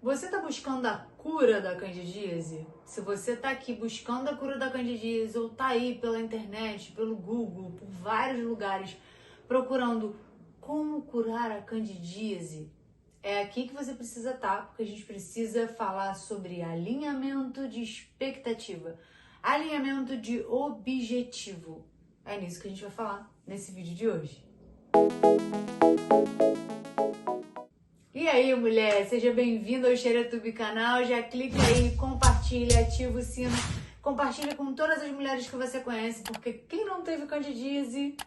Você está buscando a cura da candidíase? Se você está aqui buscando a cura da candidíase ou está aí pela internet, pelo Google, por vários lugares, procurando como curar a candidíase, é aqui que você precisa estar, porque a gente precisa falar sobre alinhamento de expectativa, alinhamento de objetivo. É nisso que a gente vai falar nesse vídeo de hoje. E aí, mulher, seja bem-vindo ao Xeretube canal, já clica aí, compartilha, ativa o sino, compartilha com todas as mulheres que você conhece, porque quem não teve candidíase,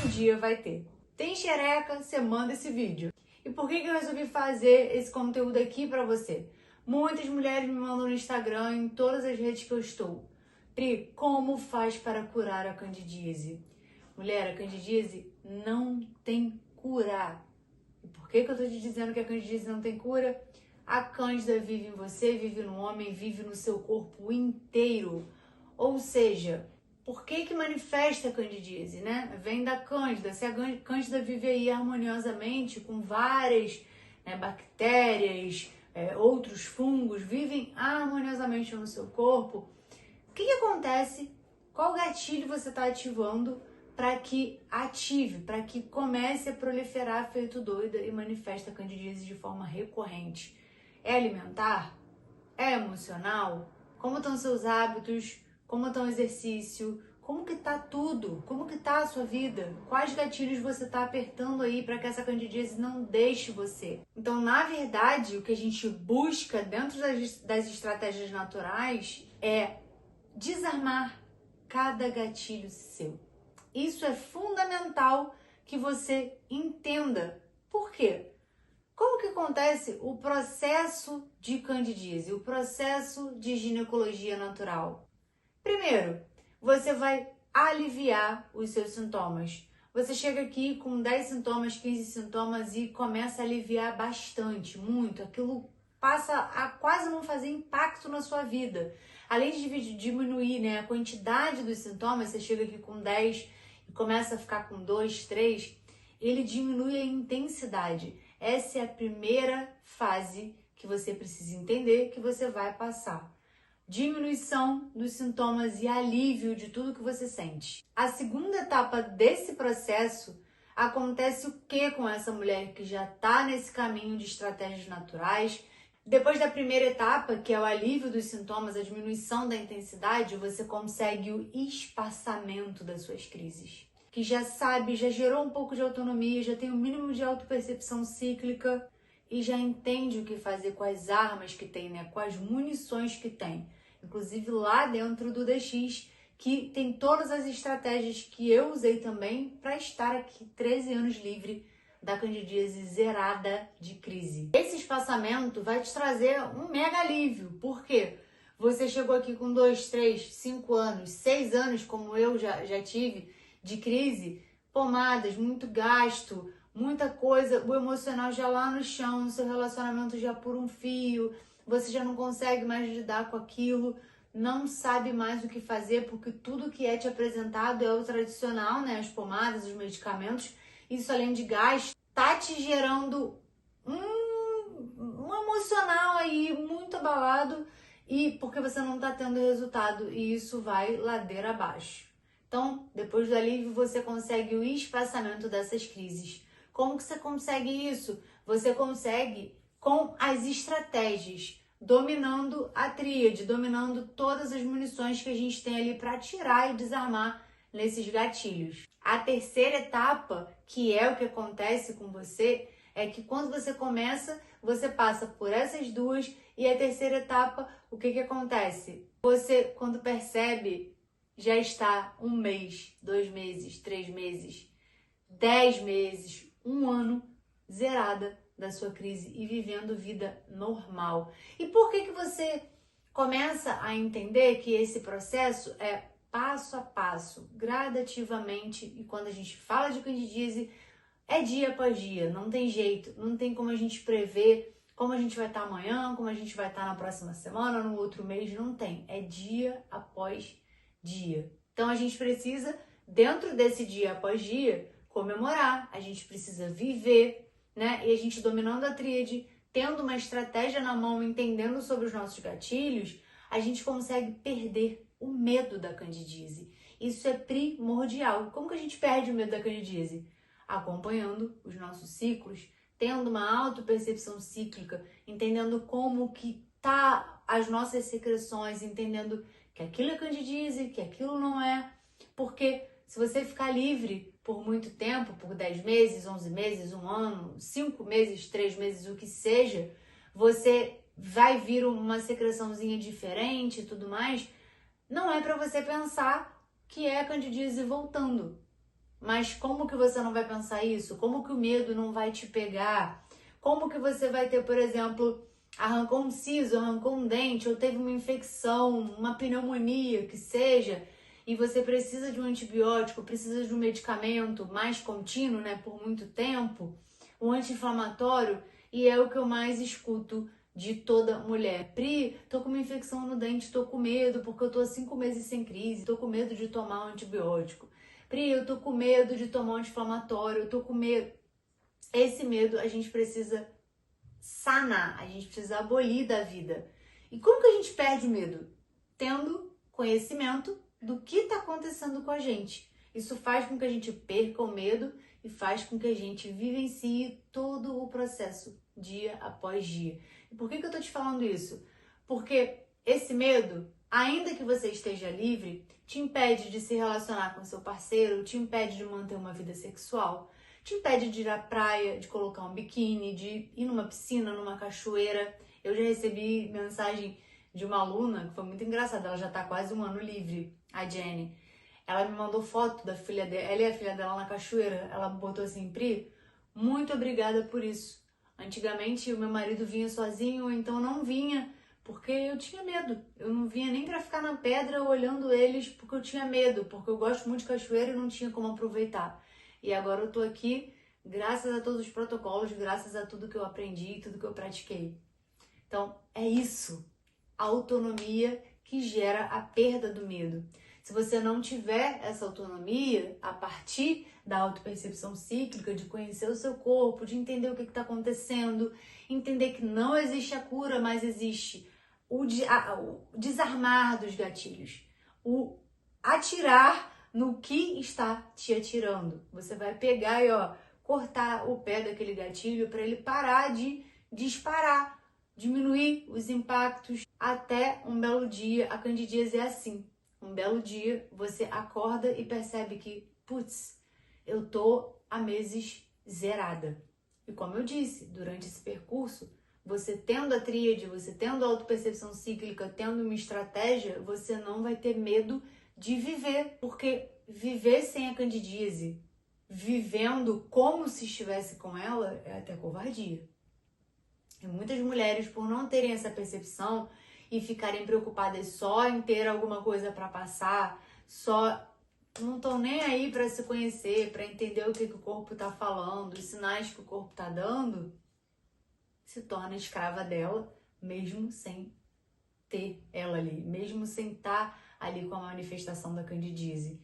um dia vai ter. Tem xereca, você manda esse vídeo. E por que eu resolvi fazer esse conteúdo aqui pra você? Muitas mulheres me mandam no Instagram, em todas as redes que eu estou. Pri, como faz para curar a candidíase? Mulher, a candidíase não tem cura. E por que eu tô te dizendo que a candidíase não tem cura? A cândida vive em você, vive no homem, vive no seu corpo inteiro. Ou seja, por que manifesta a candidíase, né? Vem da cândida. Se a cândida vive aí harmoniosamente com várias bactérias, outros fungos, vivem harmoniosamente no seu corpo, o que acontece? Qual gatilho você está ativando para que ative, para que comece a proliferar feito doida e manifesta a candidíase de forma recorrente? É alimentar? É emocional? Como estão seus hábitos? Como está o exercício? Como que tá tudo? Como que tá a sua vida? Quais gatilhos você tá apertando aí para que essa candidíase não deixe você? Então, na verdade, o que a gente busca dentro das estratégias naturais é desarmar cada gatilho seu. Isso é fundamental que você entenda. Por quê? Como que acontece o processo de candidíase, o processo de ginecologia natural? Primeiro, você vai aliviar os seus sintomas. Você chega aqui com 10 sintomas, 15 sintomas e começa a aliviar bastante, muito. Aquilo passa a quase não fazer impacto na sua vida. Além de diminuir a quantidade dos sintomas, você chega aqui com 10 e começa a ficar com 2, 3, ele diminui a intensidade. Essa é a primeira fase que você precisa entender que você vai passar. Diminuição dos sintomas e alívio de tudo que você sente. A segunda etapa desse processo acontece o que com essa mulher que já está nesse caminho de estratégias naturais? Depois da primeira etapa, que é o alívio dos sintomas, a diminuição da intensidade, você consegue o espaçamento das suas crises. Que já sabe, já gerou um pouco de autonomia, já tem um mínimo de autopercepção cíclica e já entende o que fazer com as armas que tem, com as munições que tem. Inclusive lá dentro do DX, que tem todas as estratégias que eu usei também para estar aqui 13 anos livre da candidíase, zerada de crise. Esse espaçamento vai te trazer um mega alívio. Por quê? Você chegou aqui com 2, 3, 5 anos, 6 anos, como eu já tive, de crise, pomadas, muito gasto, muita coisa, o emocional já lá no chão, o seu relacionamento já por um fio, você já não consegue mais lidar com aquilo, não sabe mais o que fazer, porque tudo que é te apresentado é o tradicional, as pomadas, os medicamentos. Isso, além de gasto, tá te gerando um emocional aí muito abalado, e porque você não tá tendo resultado, e isso vai ladeira abaixo. Então, depois do alívio, você consegue o espaçamento dessas crises. Como que você consegue isso? Você consegue com as estratégias, dominando a tríade, dominando todas as munições que a gente tem ali para tirar e desarmar nesses gatilhos. A terceira etapa, que é o que acontece com você, é que quando você começa, você passa por essas duas, e a terceira etapa, o que acontece? Você, quando percebe, já está 1 mês, 2 meses, 3 meses, 10 meses, 1 ano zerada da sua crise e vivendo vida normal. E por que você começa a entender que esse processo é passo a passo, gradativamente, e quando a gente fala de candidíase, é dia após dia, não tem jeito, não tem como a gente prever como a gente vai estar amanhã, como a gente vai estar na próxima semana, no outro mês, não tem, é dia após dia. Então a gente precisa, dentro desse dia após dia, comemorar, a gente precisa viver, e a gente dominando a tríade, tendo uma estratégia na mão, entendendo sobre os nossos gatilhos, a gente consegue perder o medo da candidíase. Isso é primordial. Como que a gente perde o medo da candidíase? Acompanhando os nossos ciclos, tendo uma autopercepção cíclica, entendendo como que tá as nossas secreções, entendendo que aquilo é candidíase, que aquilo não é. Porque se você ficar livre por muito tempo, por 10 meses, 11 meses, um ano, 5 meses, 3 meses, o que seja, você vai vir uma secreçãozinha diferente e tudo mais, não é para você pensar que é candidíase voltando. Mas como que você não vai pensar isso? Como que o medo não vai te pegar? Como que você vai ter, por exemplo, arrancou um siso, arrancou um dente, ou teve uma infecção, uma pneumonia, que seja, e você precisa de um antibiótico, precisa de um medicamento mais contínuo, né, por muito tempo, um anti-inflamatório, e é o que eu mais escuto de toda mulher. Pri, tô com uma infecção no dente, tô com medo porque eu tô há 5 meses sem crise, tô com medo de tomar um antibiótico. Pri, eu tô com medo de tomar um anti-inflamatório, eu tô com medo. Esse medo a gente precisa sanar, a gente precisa abolir da vida. E como que a gente perde o medo? Tendo conhecimento do que está acontecendo com a gente. Isso faz com que a gente perca o medo e faz com que a gente vivencie todo o processo dia após dia. E por que eu tô te falando isso? Porque esse medo, ainda que você esteja livre, te impede de se relacionar com seu parceiro, te impede de manter uma vida sexual, te impede de ir à praia, de colocar um biquíni, de ir numa piscina, numa cachoeira. Eu já recebi mensagem de uma aluna que foi muito engraçada, ela já tá quase um ano livre, a Jenny. Ela me mandou foto da filha dela, ela e a filha dela na cachoeira. Ela botou assim: Pri, muito obrigada por isso. Antigamente o meu marido vinha sozinho, ou então não vinha, porque eu tinha medo. Eu não vinha nem pra ficar na pedra olhando eles, porque eu tinha medo, porque eu gosto muito de cachoeira e não tinha como aproveitar. E agora eu tô aqui, graças a todos os protocolos, graças a tudo que eu aprendi, tudo que eu pratiquei. Então, é isso. A autonomia que gera a perda do medo. Se você não tiver essa autonomia, a partir da autopercepção cíclica, de conhecer o seu corpo, de entender o que está acontecendo, entender que não existe a cura, mas existe o desarmar dos gatilhos, o atirar no que está te atirando. Você vai pegar e cortar o pé daquele gatilho para ele parar de disparar, diminuir os impactos, até um belo dia. A candidíase é assim. Um belo dia você acorda e percebe que, putz, eu tô há meses zerada. E como eu disse, durante esse percurso, você tendo a tríade, você tendo a autopercepção cíclica, tendo uma estratégia, você não vai ter medo de viver, porque viver sem a candidíase, vivendo como se estivesse com ela, é até covardia. E muitas mulheres, por não terem essa percepção e ficarem preocupadas só em ter alguma coisa para passar, só não estão nem aí para se conhecer, para entender o que o corpo está falando, os sinais que o corpo está dando, se torna escrava dela, mesmo sem ter ela ali, mesmo sem estar ali com a manifestação da candidíase.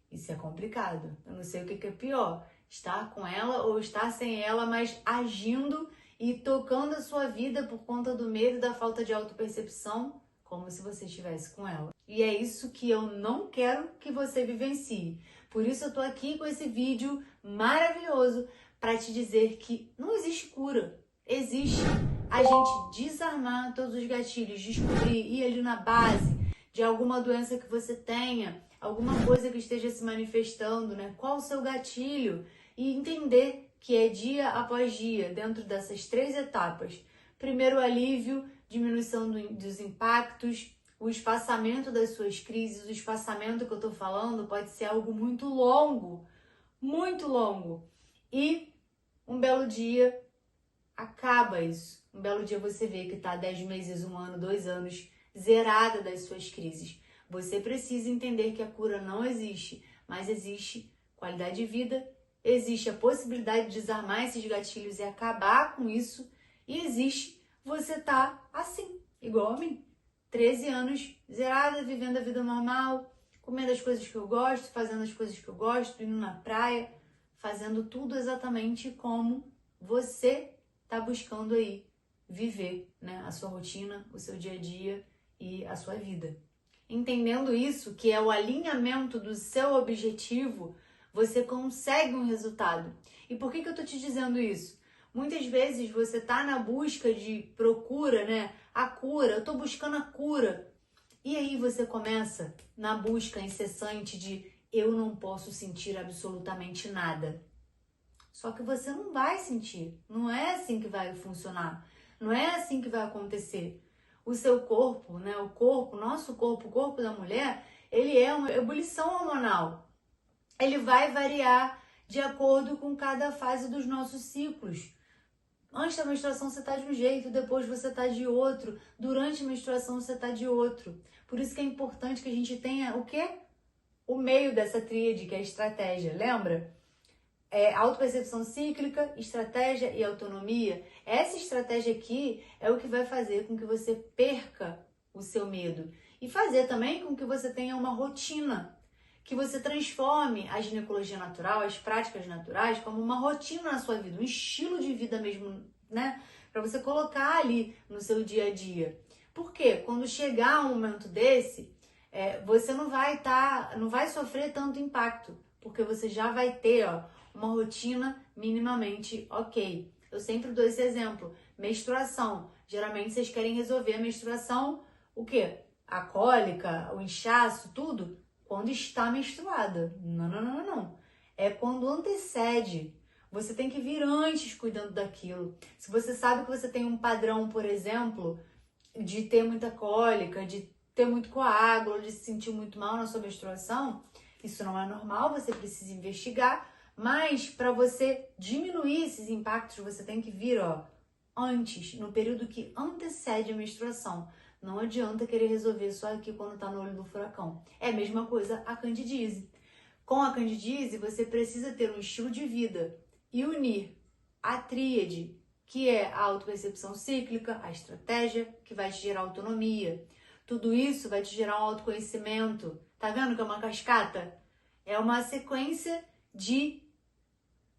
Isso é complicado. Eu não sei o que é pior, estar com ela ou estar sem ela, mas agindo e tocando a sua vida por conta do medo e da falta de autopercepção, como se você estivesse com ela. E é isso que eu não quero que você vivencie. Por isso eu tô aqui com esse vídeo maravilhoso para te dizer que não existe cura. Existe a gente desarmar todos os gatilhos, descobrir, ir ali na base de alguma doença que você tenha, alguma coisa que esteja se manifestando, né? Qual o seu gatilho? E entender que é dia após dia, dentro dessas 3 etapas. Primeiro, o alívio, diminuição dos impactos, o espaçamento das suas crises. O espaçamento que eu tô falando pode ser algo muito longo. E um belo dia acaba isso. Um belo dia você vê que tá 10 meses, 1 ano, 2 anos, zerada das suas crises. Você precisa entender que a cura não existe, mas existe qualidade de vida, existe a possibilidade de desarmar esses gatilhos e acabar com isso, e existe você tá assim, igual a mim. 13 anos zerada, vivendo a vida normal, comendo as coisas que eu gosto, fazendo as coisas que eu gosto, indo na praia, fazendo tudo exatamente como você tá buscando aí viver, né, a sua rotina, o seu dia a dia e a sua vida. Entendendo isso, que é o alinhamento do seu objetivo, você consegue um resultado. E por que eu tô te dizendo isso? Muitas vezes você tá na busca de procura, né? A cura, eu tô buscando a cura. E aí você começa na busca incessante de eu não posso sentir absolutamente nada. Só que você não vai sentir. Não é assim que vai funcionar. Não é assim que vai acontecer. O seu corpo, né? O corpo, nosso corpo, o corpo da mulher, ele é uma ebulição hormonal. Ele vai variar de acordo com cada fase dos nossos ciclos. Antes da menstruação você está de um jeito, depois você está de outro, durante a menstruação você está de outro. Por isso que é importante que a gente tenha o quê? O meio dessa tríade, que é a estratégia, lembra? Autopercepção cíclica, estratégia e autonomia. Essa estratégia aqui é o que vai fazer com que você perca o seu medo e fazer também com que você tenha uma rotina, que você transforme a ginecologia natural, as práticas naturais, como uma rotina na sua vida, um estilo de vida mesmo, né? Para você colocar ali no seu dia a dia. Porque quando chegar um momento desse, você não vai sofrer tanto impacto, porque você já vai ter, uma rotina minimamente ok. Eu sempre dou esse exemplo. Menstruação. Geralmente vocês querem resolver a menstruação, o quê? A cólica, o inchaço, tudo, quando está menstruada. Não. É quando antecede. Você tem que vir antes cuidando daquilo. Se você sabe que você tem um padrão, por exemplo, de ter muita cólica, de ter muito coágulo, de se sentir muito mal na sua menstruação, isso não é normal, você precisa investigar. Mas para você diminuir esses impactos, você tem que vir, antes, no período que antecede a menstruação. Não adianta querer resolver só aqui quando está no olho do furacão. É a mesma coisa a candidíase. Com a candidíase, você precisa ter um estilo de vida e unir a tríade, que é a autopercepção cíclica, a estratégia, que vai te gerar autonomia. Tudo isso vai te gerar um autoconhecimento. Tá vendo que é uma cascata? É uma sequência de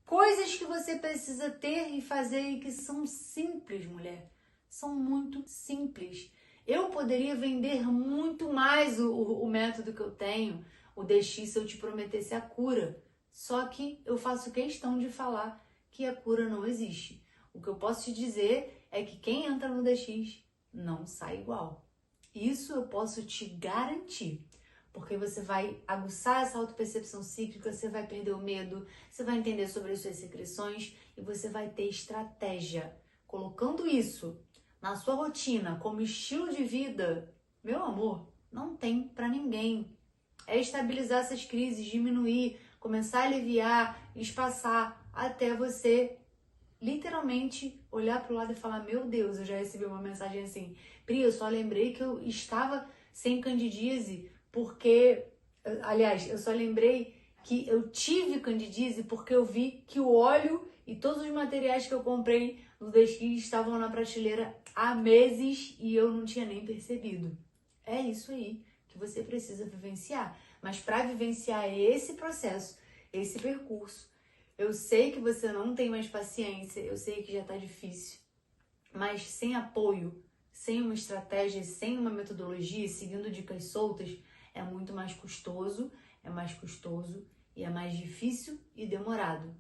coisas que você precisa ter e fazer e que são simples, mulher. São muito simples. Eu poderia vender muito mais o método que eu tenho, o DX, se eu te prometesse a cura. Só que eu faço questão de falar que a cura não existe. O que eu posso te dizer é que quem entra no DX não sai igual. Isso eu posso te garantir. Porque você vai aguçar essa autopercepção cíclica, você vai perder o medo, você vai entender sobre as suas secreções e você vai ter estratégia. Colocando isso na sua rotina como estilo de vida, meu amor, não tem pra ninguém. É estabilizar essas crises, diminuir, começar a aliviar, espaçar, até você literalmente olhar pro lado e falar: meu Deus, eu já recebi uma mensagem assim: Pri, eu só lembrei que eu estava sem candidíase porque, aliás, eu só lembrei que eu tive candidíase porque eu vi que o óleo e todos os materiais que eu comprei no DX estavam na prateleira há meses e eu não tinha nem percebido. É isso aí que você precisa vivenciar. Mas para vivenciar esse processo, esse percurso, eu sei que você não tem mais paciência, eu sei que já tá difícil, mas sem apoio, sem uma estratégia, sem uma metodologia, seguindo dicas soltas, é muito mais custoso e é mais difícil e demorado.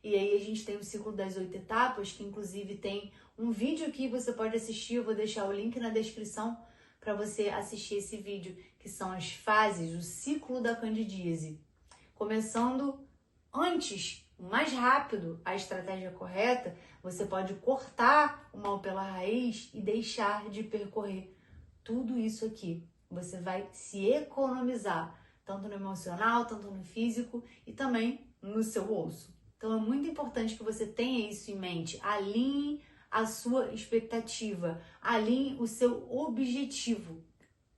E aí a gente tem o ciclo das 8 etapas, que inclusive tem um vídeo aqui, você pode assistir, eu vou deixar o link na descrição para você assistir esse vídeo, que são as fases, o ciclo da candidíase. Começando antes, mais rápido, a estratégia correta, você pode cortar o mal pela raiz e deixar de percorrer tudo isso aqui. Você vai se economizar, tanto no emocional, tanto no físico e também no seu bolso. Então é muito importante que você tenha isso em mente. Alinhe a sua expectativa, alinhe o seu objetivo.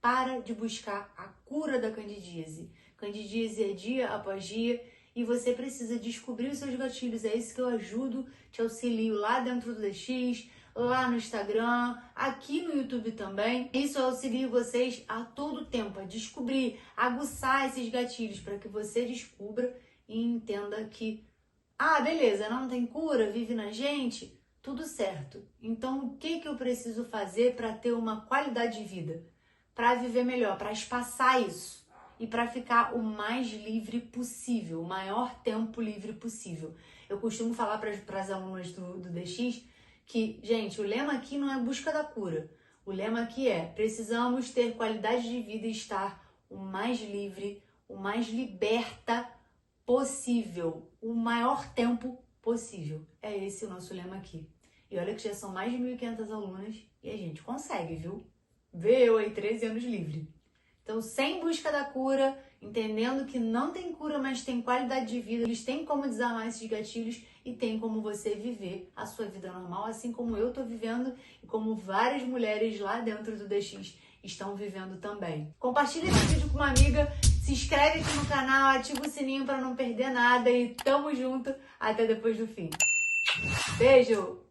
Para de buscar a cura da candidíase. Candidíase é dia após dia e você precisa descobrir os seus gatilhos. É isso que eu ajudo, te auxilio lá dentro do DX, lá no Instagram, aqui no YouTube também. Isso eu auxilio vocês a todo tempo, a descobrir, a aguçar esses gatilhos para que você descubra e entenda que, beleza, não tem cura, vive na gente. tudo certo. Então, o que eu preciso fazer para ter uma qualidade de vida? Para viver melhor, para espaçar isso e para ficar o mais livre possível, o maior tempo livre possível. Eu costumo falar para as alunas do DX que, gente, o lema aqui não é busca da cura. O lema aqui é: precisamos ter qualidade de vida e estar o mais livre, o mais liberta possível, o maior tempo possível. É esse o nosso lema aqui. E olha que já são mais de 1.500 alunas e a gente consegue, viu? Vê eu aí 13 anos livre. Então, sem busca da cura, entendendo que não tem cura, mas tem qualidade de vida, eles têm como desarmar esses gatilhos e tem como você viver a sua vida normal, assim como eu tô vivendo e como várias mulheres lá dentro do DX estão vivendo também. Compartilha esse vídeo com uma amiga, se inscreve aqui no canal, ativa o sininho para não perder nada e tamo junto até depois do fim. Beijo!